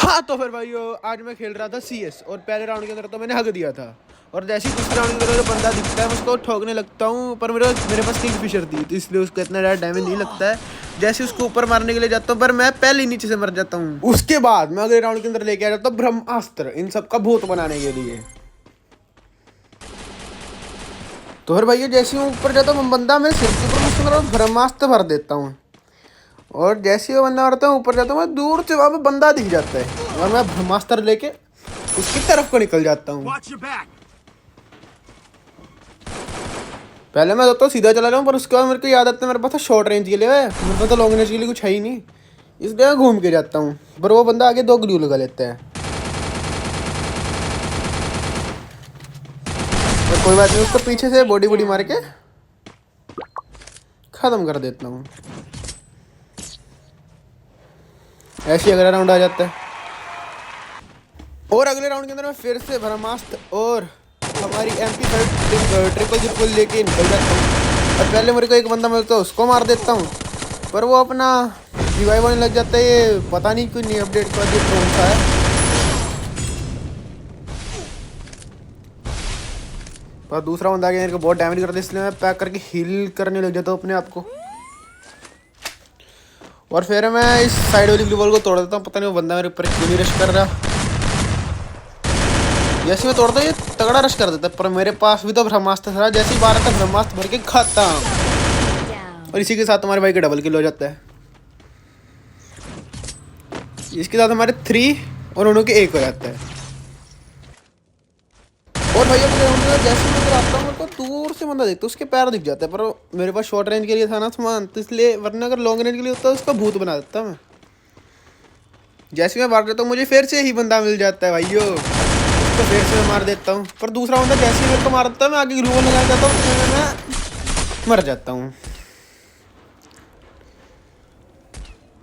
हाँ तो फिर भाई आज मैं खेल रहा था CS और पहले राउंड के अंदर तो मैंने हक दिया था और जैसे ही दूसरे राउंड के अंदर जो बंदा दिखता है मैं उसको ठोकने लगता हूँ, पर मेरे पास किंगफिशर थी तो इसलिए उसको इतना ज़्यादा डैमेज नहीं लगता है। जैसे उसको ऊपर मारने के लिए जाता हूँ पर मैं पहले ही नीचे से मर जाता हूँ। उसके बाद मैं अगले राउंड के अंदर लेके आ जाता हूँ ब्रह्मास्त्र इन सब का भूत बनाने के लिए। तो फिर भैया जैसे ही ऊपर जाता हूँ बंदा मेरे सिर के ऊपर ब्रह्मास्त्र भर देता हूँ और जैसे ही वो बंदा मारता हूँ ऊपर जाता हूँ मैं दूर से वहाँ पे बंदा दिख जाता है और मैं ब्रह्मास्त्र लेके उसकी तरफ को निकल जाता हूँ। पहले मैं तो सीधा चला रहा हूँ पर उसके बाद मेरे को याद आता है मेरे पास शॉर्ट रेंज के लिए है, मेरे पास तो लॉन्ग रेंज के लिए कुछ है ही नहीं, इसलिए मैं घूम के जाता हूँ। पर वो बंदा आगे 2 ग्लू लगा लेता है। तो कोई बात नहीं, उसको पीछे से बॉडी मार के खत्म कर देता हूँ। ऐसे ही अगला राउंड आ जाता है और अगले राउंड के अंदर मैं फिर से ब्रह्मास्त्र और हमारी MP5 ट्रिपल लेके निकल जाता हूँ। और पहले मेरे को एक बंदा मिलता है उसको मार देता हूँ पर वो अपना रिवाइव होने लग जाता है। ये पता नहीं क्यों नहीं अपडेट कर दिया कौन सा है, पर दूसरा बंदा आगे मेरे को बहुत डैमेज कर दिया इसलिए मैं पैक करके हील करने लग जाता हूँ अपने आप को। और फिर मैं इस साइड वाली ग्लू वॉल को तोड़ देता हूँ, पता नहीं वो बंदा मेरे ऊपर क्यों नहीं रश कर रहा। जैसे मैं तोड़ता हूँ ये तगड़ा रश कर देता है पर मेरे पास भी तो ब्रह्मास्त्र था। जैसे ही 12 का ब्रह्मास्त्र भर के खाता और इसी के साथ हमारे भाई का डबल किल हो जाता है। इसके साथ हमारे 3 और उन्हों के 1 हो जाता है। और भैया जैसे मैं आता हूँ मेरे को दूर से बंदा देखता है उसके पैर दिख जाता है, पर मेरे पास शॉर्ट रेंज के लिए था ना सामान तो इसलिए, वरना अगर लॉन्ग रेंज के लिए होता है उसका भूत बना देता मैं। जैसे मैं मार देता हूँ मुझे फिर से ही बंदा मिल जाता है भाइयों, उसको फिर से मैं मार देता हूँ पर दूसरा बंदा जैसे ही मेरे को मार देता है मैं आगे ग्लू वॉल लगा जाता हूँ, मैं मर जाता हूँ।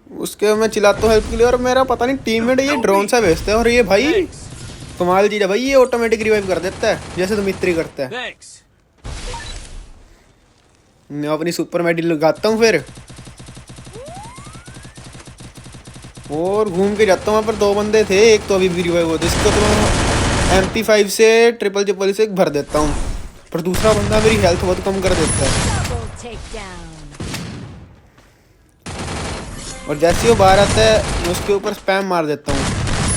उसके मैं चिल्लाता हूँ हेल्प के लिए और मेरा पता नहीं टीममेट ये ड्रोन सा भेजता है और ये भाई कमाल चीज है भाई, ये ऑटोमेटिक रिवाइव कर देता है जैसे तो मित्री करता है। मैं अपनी सुपर मेडिल लगाता हूँ फिर और घूम के जाता हूँ। वहाँ पर 2 बंदे थे, एक तो अभी भी रिवाइव होता है, इसको तो मैं MP5 से ट्रिपल से भर देता हूँ पर दूसरा बंदा मेरी हेल्थ बहुत कम कर देता है। और जैसे वो बाहर आता है मैं उसके ऊपर स्पैम मार देता हूँ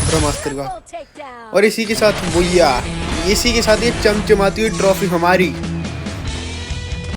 ब्रह्मास्त्र का और इसी के साथ भैया इसी के साथ ये चमचमाती हुई ट्रॉफी हमारी